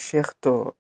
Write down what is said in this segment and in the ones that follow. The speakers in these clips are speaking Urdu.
شیخ تو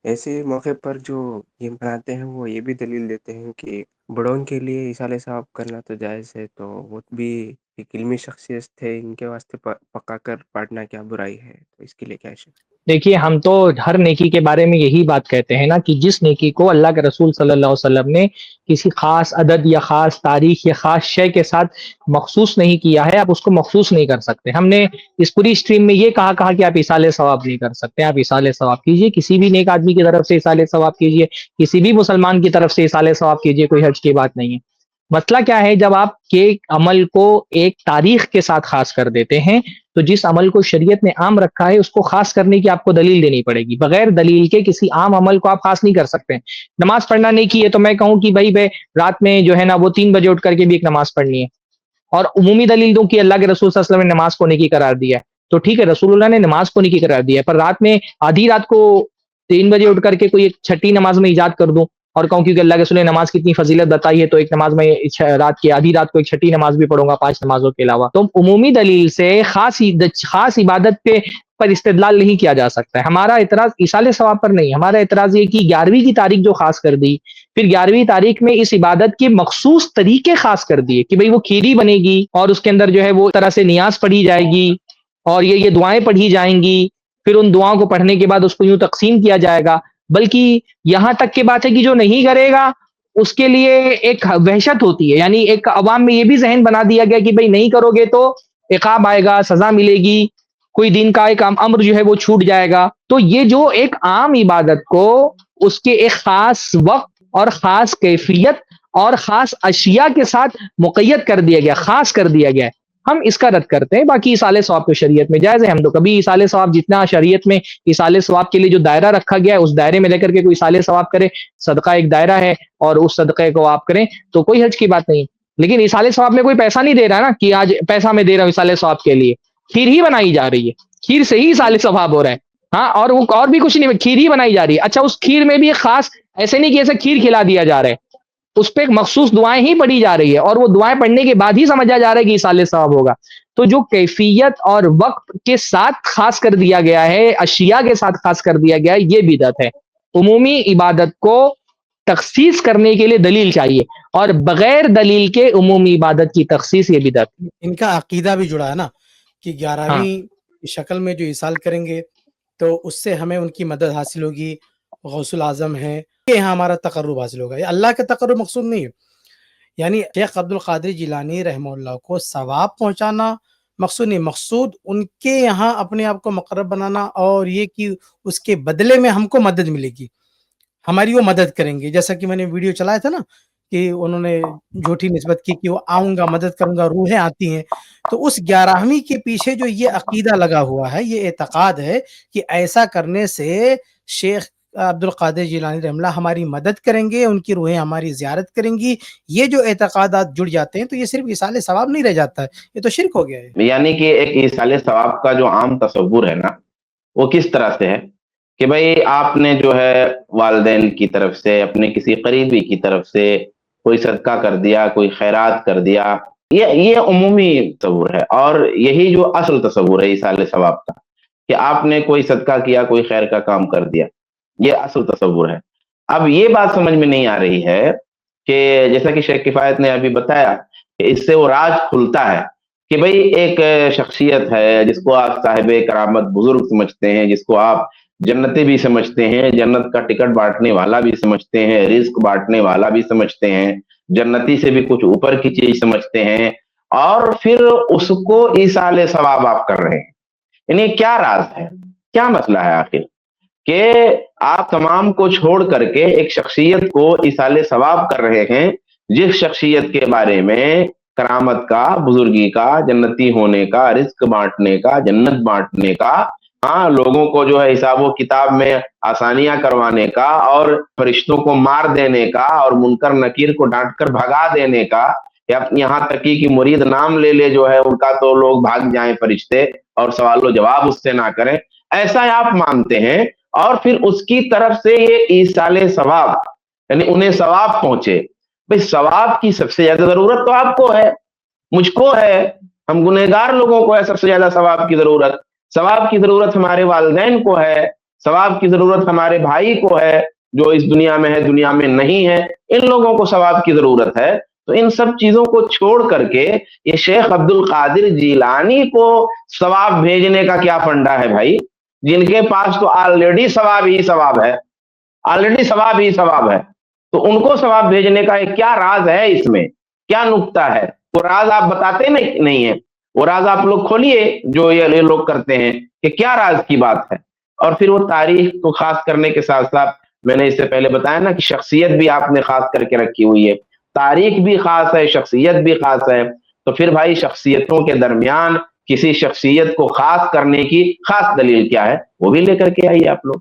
ایسے موقع پر جو یہ مناتے ہیں وہ یہ بھی دلیل دیتے ہیں کہ بڑوں کے لیے اِصالہ ثواب کرنا تو جائز ہے، تو وہ بھی ایک علمی شخصیت تھے، ان کے واسطے پکا کر پڑھنا کیا برائی ہے؟ تو اس کے لیے کیا شیخ؟ دیکھیے، ہم تو ہر نیکی کے بارے میں یہی بات کہتے ہیں نا کہ جس نیکی کو اللہ کے رسول صلی اللہ علیہ وسلم نے کسی خاص عدد یا خاص تاریخ یا خاص شے کے ساتھ مخصوص نہیں کیا ہے، آپ اس کو مخصوص نہیں کر سکتے. ہم نے اس پوری اسٹریم میں یہ کہا کہ آپ اصالہ ثواب نہیں کر سکتے. آپ اصالہ ثواب کیجیے، کسی بھی نیک آدمی کی طرف سے اصالہ ثواب کیجیے، کسی بھی مسلمان کی طرف سے اصالہ ثواب کیجیے، کوئی حرج کی بات نہیں ہے. مسئلہ کیا ہے، جب آپ کے عمل کو ایک تاریخ کے ساتھ خاص کر دیتے ہیں تو جس عمل کو شریعت نے عام رکھا ہے اس کو خاص کرنے کی آپ کو دلیل دینی پڑے گی. بغیر دلیل کے کسی عام عمل کو آپ خاص نہیں کر سکتے. نماز پڑھنا نہیں کی ہے تو میں کہوں کہ بھائی رات میں جو ہے نا وہ 3 بجے اٹھ کر کے بھی ایک نماز پڑھنی ہے، اور عمومی دلیل دوں کہ اللہ کے رسول صلی اللہ علیہ وسلم نے نماز کو نیکی قرار دیا ہے، تو ٹھیک ہے، رسول اللہ نے نماز کو نیکی قرار دیا ہے، پر رات میں آدھی رات کو 3 بجے اٹھ کر کے کوئی ایک چھٹی نماز میں ایجاد کر دوں اور کہوں کیونکہ اللہ کے رسول نے نماز کی اتنی فضیلت بتائی ہے تو ایک نماز میں رات کی آدھی رات کو ایک چھٹی نماز بھی پڑھوں گا 5 نمازوں کے علاوہ، تو عمومی دلیل سے خاص عبادت پہ پر استدلال نہیں کیا جا سکتا ہے. ہمارا اعتراض اصالہ ثواب پر نہیں، ہمارا اعتراض یہ کہ 11ویں کی تاریخ جو خاص کر دی، پھر 11ویں تاریخ میں اس عبادت کے مخصوص طریقے خاص کر دیے کہ بھئی وہ کھیری بنے گی اور اس کے اندر جو ہے وہ طرح سے نیاز پڑھی جائے گی اور یہ دعائیں پڑھی جائیں گی، پھر ان دعاؤں کو پڑھنے کے بعد اس کو یوں تقسیم کیا جائے گا. بلکہ یہاں تک کی بات ہے کہ جو نہیں کرے گا اس کے لیے ایک وحشت ہوتی ہے، یعنی ایک عوام میں یہ بھی ذہن بنا دیا گیا کہ بھئی نہیں کرو گے تو عقاب آئے گا، سزا ملے گی، کوئی دین کا ایک امر جو ہے وہ چھوٹ جائے گا. تو یہ جو ایک عام عبادت کو اس کے ایک خاص وقت اور خاص کیفیت اور خاص اشیاء کے ساتھ مقید کر دیا گیا، خاص کر دیا گیا ہے، ہم اس کا رد کرتے ہیں. باقی اصالہ ثواب تو شریعت میں جائز ہے، ہم تو کبھی اصالہ ثواب جتنا شریعت میں اصالہ ثواب کے لیے جو دائرہ رکھا گیا ہے اس دائرے میں لے کر کے کوئی اصالہ ثواب کرے، صدقہ ایک دائرہ ہے اور اس صدقے کو آپ کریں تو کوئی حرج کی بات نہیں. لیکن اصالہ ثواب میں کوئی پیسہ نہیں دے رہا نا کہ آج پیسہ میں دے رہا ہوں اصالہ ثواب کے لیے، کھیر ہی بنائی جا رہی ہے، کھیر سے ہی اصالہ ثواب ہو رہا ہے. ہاں، اور وہ اور بھی کچھ نہیں، کھیر ہی بنائی جا رہی ہے. اچھا، اس کھیر میں بھی ایک خاص، ایسے نہیں کہ ایسے کھیر کھلا دیا جا رہا ہے، اس پہ ایک مخصوص دعائیں ہی پڑھی جا رہی ہے اور وہ دعائیں پڑھنے کے بعد ہی سمجھا جا رہا ہے کہ اصالہ ثواب ہوگا. تو جو کیفیت اور وقت کے ساتھ خاص کر دیا گیا ہے، اشیاء کے ساتھ خاص کر دیا گیا ہے، یہ بدعت ہے. عمومی عبادت کو تخصیص کرنے کے لیے دلیل چاہیے اور بغیر دلیل کے عمومی عبادت کی تخصیص یہ بدعت. ان کا عقیدہ بھی جڑا ہے نا کہ ہاں 11ویں شکل میں جو اصال کریں گے تو اس سے ہمیں ان کی مدد حاصل ہوگی، غوث العظم ہے، یہ ہمارا تقرب حاصل ہوگا. یہ اللہ کا تقرب مقصود نہیں ہے. یعنی شیخ عبد القادر جیلانی رحمہ اللہ کو ثواب پہنچانا مقصود نہیں، مقصود ان کے یہاں اپنے آپ کو مقرب بنانا اور یہ کہ اس کے بدلے میں ہم کو مدد ملے گی، ہماری وہ مدد کریں گے. جیسا کہ میں نے ویڈیو چلایا تھا نا کہ انہوں نے جھوٹی نسبت کی کہ وہ آؤں گا، مدد کروں گا، روحیں آتی ہیں. تو اس 11ویں کے پیچھے جو یہ عقیدہ لگا ہوا ہے، یہ اعتقاد ہے کہ ایسا کرنے سے شیخ عبد القادر جیلانی رحمہ اللہ ہماری مدد کریں گے، ان کی روحیں ہماری زیارت کریں گی. یہ جو اعتقادات جڑ جاتے ہیں تو یہ صرف اصالہ ثواب نہیں رہ جاتا ہے، یہ تو شرک ہو گیا ہے. یعنی کہ ایک اصالہ ثواب کا جو عام تصور ہے نا وہ کس طرح سے ہے کہ بھئی آپ نے جو ہے والدین کی طرف سے، اپنے کسی قریبی کی طرف سے کوئی صدقہ کر دیا، کوئی خیرات کر دیا، یہ عمومی تصور ہے. اور یہی جو اصل تصور ہے اصالہ ثواب کا کہ آپ نے کوئی صدقہ کیا، کوئی خیر کا کام کر دیا، یہ اصل تصور ہے. اب یہ بات سمجھ میں نہیں آ رہی ہے کہ جیسا کہ شیخ کفایت نے ابھی بتایا کہ اس سے وہ راز کھلتا ہے کہ بھئی ایک شخصیت ہے جس کو آپ صاحب کرامت بزرگ سمجھتے ہیں، جس کو آپ جنتی بھی سمجھتے ہیں، جنت کا ٹکٹ بانٹنے والا بھی سمجھتے ہیں، رزق بانٹنے والا بھی سمجھتے ہیں، جنتی سے بھی کچھ اوپر کی چیز سمجھتے ہیں، اور پھر اس کو ایصال ثواب آپ کر رہے ہیں. یعنی کیا راز ہے، کیا مسئلہ ہے آخر کہ آپ تمام کو چھوڑ کر کے ایک شخصیت کو ایصال ثواب کر رہے ہیں جس شخصیت کے بارے میں کرامت کا، بزرگی کا، جنتی ہونے کا، رزق بانٹنے کا، جنت بانٹنے کا، ہاں لوگوں کو جو ہے حساب و کتاب میں آسانیاں کروانے کا اور فرشتوں کو مار دینے کا اور منکر نکیر کو ڈانٹ کر بھگا دینے کا، یا یہاں تک کہ مرید نام لے لے جو ہے ان کا تو لوگ بھاگ جائیں فرشتے اور سوال و جواب اس سے نہ کریں، ایسا آپ مانتے ہیں. اور پھر اس کی طرف سے یہ ایصال ثواب، یعنی انہیں ثواب پہنچے. بھئی ثواب کی سب سے زیادہ ضرورت تو آپ کو ہے، مجھ کو ہے، ہم گنہگار لوگوں کو ہے سب سے زیادہ ثواب کی ضرورت. ثواب کی ضرورت ہمارے والدین کو ہے، ثواب کی ضرورت ہمارے بھائی کو ہے جو اس دنیا میں ہے، دنیا میں نہیں ہے، ان لوگوں کو ثواب کی ضرورت ہے. تو ان سب چیزوں کو چھوڑ کر کے یہ شیخ عبد القادر جیلانی کو ثواب بھیجنے کا کیا فنڈا ہے بھائی؟ جن کے پاس تو آلریڈی ثواب ہی ثواب ہے، آلریڈی ثواب ہی ثواب ہے، تو ان کو ثواب بھیجنے کا کیا راز ہے؟ اس میں کیا نکتہ ہے؟ وہ راز آپ بتاتے نہیں ہیں، وہ راز آپ لوگ کھولیے جو یہ لوگ کرتے ہیں کہ کیا راز کی بات ہے. اور پھر وہ تاریخ کو خاص کرنے کے ساتھ ساتھ میں نے اس سے پہلے بتایا نا کہ شخصیت بھی آپ نے خاص کر کے رکھی ہوئی ہے، تاریخ بھی خاص ہے، شخصیت بھی خاص ہے. تو پھر بھائی شخصیتوں کے درمیان کسی شخصیت کو خاص کرنے کی خاص دلیل کیا ہے؟ وہ بھی لے کر کے آئیے آپ لوگ.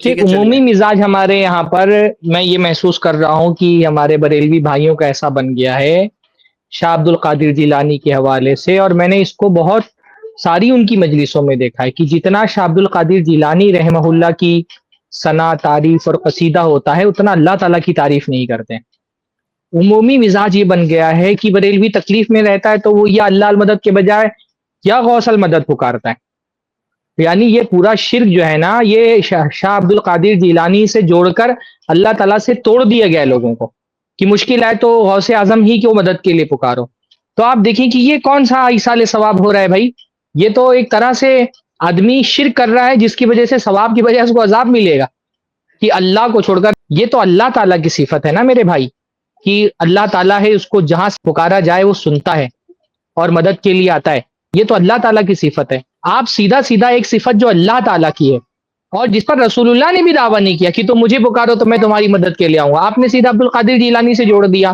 ایک عمومی مزاج ہمارے یہاں پر میں یہ محسوس کر رہا ہوں کہ ہمارے بریلوی بھائیوں کا ایسا بن گیا ہے شاہ عبد القادر جیلانی کے حوالے سے، اور میں نے اس کو بہت ساری ان کی مجلسوں میں دیکھا ہے کہ جتنا شاہ عبد القادر جیلانی رحمہ اللہ کی ثنا، تعریف اور قصیدہ ہوتا ہے، اتنا اللہ تعالیٰ کی تعریف نہیں کرتے. عمومی مزاج یہ بن گیا ہے کہ بریلوی تکلیف میں رہتا ہے تو وہ یا اللہ المدد کے بجائے یا غوث المدد پکارتا ہے. یعنی یہ پورا شرک جو ہے نا، یہ شاہ عبد القادر جیلانی سے جوڑ کر اللہ تعالیٰ سے توڑ دیا گیا ہے لوگوں کو کہ مشکل ہے تو غوث اعظم ہی کو مدد کے لیے پکارو. تو آپ دیکھیں کہ یہ کون سا ایصال ثواب ہو رہا ہے بھائی؟ یہ تو ایک طرح سے آدمی شرک کر رہا ہے جس کی وجہ سے ثواب کی وجہ سے اس کو عذاب ملے گا کہ اللہ کو چھوڑ کر. یہ تو اللہ تعالیٰ کی صفت ہے نا میرے بھائی، کہ اللہ تعالیٰ ہے، اس کو جہاں سے پکارا جائے وہ سنتا ہے اور مدد کے لیے آتا ہے. یہ تو اللہ تعالیٰ کی صفت ہے. آپ سیدھا سیدھا ایک صفت جو اللہ تعالیٰ کی ہے اور جس پر رسول اللہ نے بھی دعویٰ نہیں کیا کہ تم مجھے پکارو تو میں تمہاری مدد کے لیے آؤں گا، آپ نے سیدھا عبد القادر جیلانی سے جوڑ دیا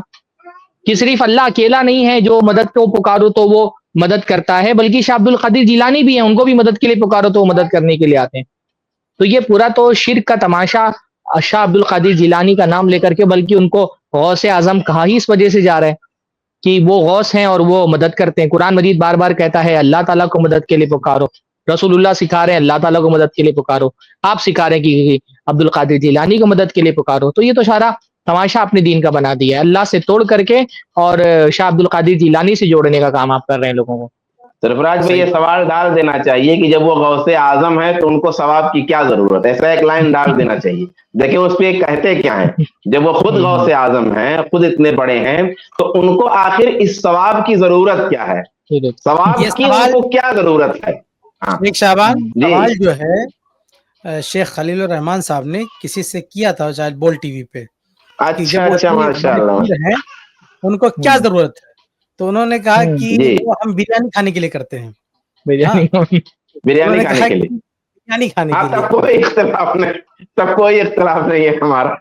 کہ صرف اللہ اکیلا نہیں ہے جو مدد کو پکارو تو وہ مدد کرتا ہے، بلکہ شاہ عبد القادر جیلانی بھی ہیں، ان کو بھی مدد کے لیے پکارو تو وہ مدد کرنے کے لیے آتے ہیں. تو یہ پورا تو شرک کا تماشا شاہ عبد القادر جیلانی کا نام لے کر کے، بلکہ ان کو غوث اعظم کہا ہی اس وجہ سے جا رہا ہے کہ وہ غوث ہیں اور وہ مدد کرتے ہیں. قرآن مجید بار بار کہتا ہے اللہ تعالیٰ کو مدد کے لیے پکارو، رسول اللہ سکھا رہے ہیں اللہ تعالیٰ کو مدد کے لیے پکارو، آپ سکھا رہے ہیں کہ عبد القادر جیلانی کو مدد کے لیے پکارو. تو یہ تو سارا تماشا اپنے دین کا بنا دیا ہے، اللہ سے توڑ کر کے اور شاہ عبد القادر جیلانی سے جوڑنے کا کام آپ کر رہے ہیں لوگوں کو. سرفراز بھائی یہ سوال ڈال دینا چاہیے کہ جب وہ غوث اعظم ہے تو ان کو ثواب کی کیا ضرورت ہے؟ ایسا ایک لائن ڈال دینا چاہیے. دیکھیں اس پہ کہتے کیا ہیں، جب وہ خود غوث اعظم ہیں، خود اتنے بڑے ہیں، تو ان کو آخر اس ثواب کی ضرورت کیا ہے؟ ثواب کی ان کو کیا ضرورت ہے؟ ایک شعبان سوال جو ہے شیخ خلیل الرحمان صاحب نے کسی سے کیا تھا شاید بول ٹی وی پہ، اچھا ماشاءاللہ، ان کو کیا ضرورت ہے؟ تو انہوں نے کہا کہ وہ ہم بریانی کھانے کے لیے کرتے ہیں، بریانی کھانے کے لیے، بریانی کھانے کے لیے. تب کوئی اختلاف نہیں ہے ہمارا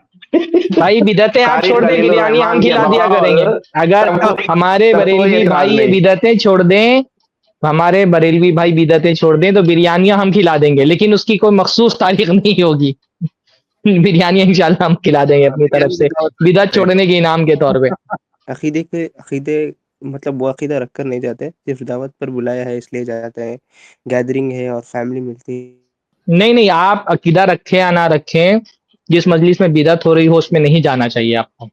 بھائی بدعتیں آپ چھوڑ دیں، بریانی ہم کھلا دیا کریں گے. اگر ہمارے بریلوی بھائی یہ بدعتیں چھوڑ دیں، ہمارے بریلوی بھائی بدعتیں چھوڑ دیں تو بریانیاں ہم کھلا دیں گے، لیکن اس کی کوئی مخصوص تاریخ نہیں ہوگی. بریانی انشاءاللہ ہم کھلا دیں گے اپنی طرف سے بدعت چھوڑنے کے انعام کے طور پہ. عقیدے مطلب وہ عقیدہ رکھ کر نہیں جاتے، صرف دعوت پر بلایا ہے اس لیے جاتے ہیں، گیدرنگ ہے اور فیملی ملتی ہے. نہیں آپ عقیدہ رکھیں یا نہ رکھیں، جس مجلس میں بدعت ہو رہی ہو اس میں نہیں جانا چاہیے، آپ کو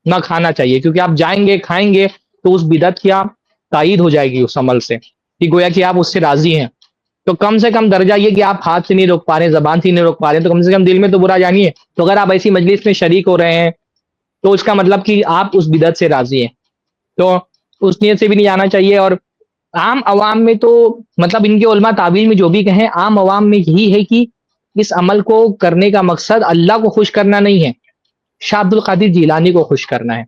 نہ کھانا چاہیے، کیونکہ آپ جائیں گے کھائیں گے تو اس بدعت کی آپ تائید ہو جائے گی اس عمل سے کہ گویا کہ آپ اس سے راضی ہیں. تو کم سے کم درجہ یہ کہ آپ ہاتھ سے نہیں روک پا رہے ہیں، زبان سے نہیں روک پا رہے ہیں، تو کم سے کم دل میں تو برا جانیے. تو اگر آپ ایسی مجلس میں شریک ہو رہے ہیں تو اس کا مطلب کہ آپ اس بدعت سے راضی ہیں، تو اس نیت سے بھی نہیں جانا چاہیے. اور عام عوام میں تو مطلب ان کے علماء تعبیر میں جو بھی کہیں، عام عوام میں یہی ہے کہ اس عمل کو کرنے کا مقصد اللہ کو خوش کرنا نہیں ہے، شاہ عبد القادر جیلانی کو خوش کرنا ہے.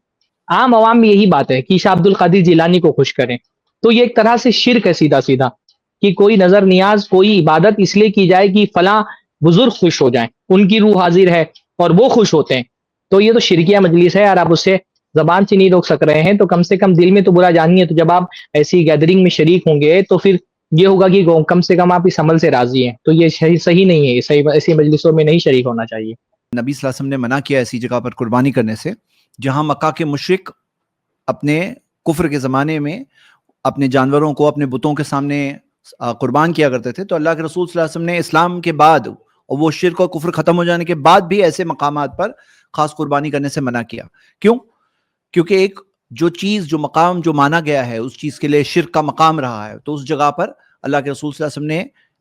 عام عوام میں یہی بات ہے کہ شاہ عبد القادر جیلانی کو خوش کریں. تو یہ ایک طرح سے شرک ہے سیدھا سیدھا، کہ کوئی نظر نیاز، کوئی عبادت اس لیے کی جائے کہ فلاں بزرگ خوش ہو جائیں، ان کی روح حاضر ہے اور وہ خوش ہوتے ہیں. تو یہ تو شرکیہ مجلس ہے، اور آپ اسے زبان سے نہیں روک سک رہے ہیں تو کم سے کم دل میں تو برا جانیے. تو جب آپ ایسی گیدرنگ میں شریک ہوں گے تو پھر یہ ہوگا کہ کم سے کم آپ اس عمل سے راضی ہیں. تو یہ صحیح نہیں ہے، ایسی مجلسوں میں نہیں شریک ہونا چاہیے. نبی صلی اللہ علیہ وسلم نے منع کیا ایسی جگہ پر قربانی کرنے سے جہاں مکہ کے مشرک اپنے کفر کے زمانے میں اپنے جانوروں کو اپنے بتوں کے سامنے قربان کیا کرتے تھے. تو اللہ کے رسول صلی اللہ علیہ وسلم نے اسلام کے بعد اور وہ شرک اور کفر ختم ہو جانے کے بعد بھی ایسے مقامات پر خاص قربانی کرنے سے منع کیا. کیوں؟ کیونکہ ایک جو چیز، جو مقام جو مانا گیا ہے اس چیز کے لیے شرک کا مقام رہا ہے، تو اس جگہ پر اللہ کے رسول صلی اللہ علیہ وسلم نے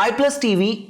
iPlus TV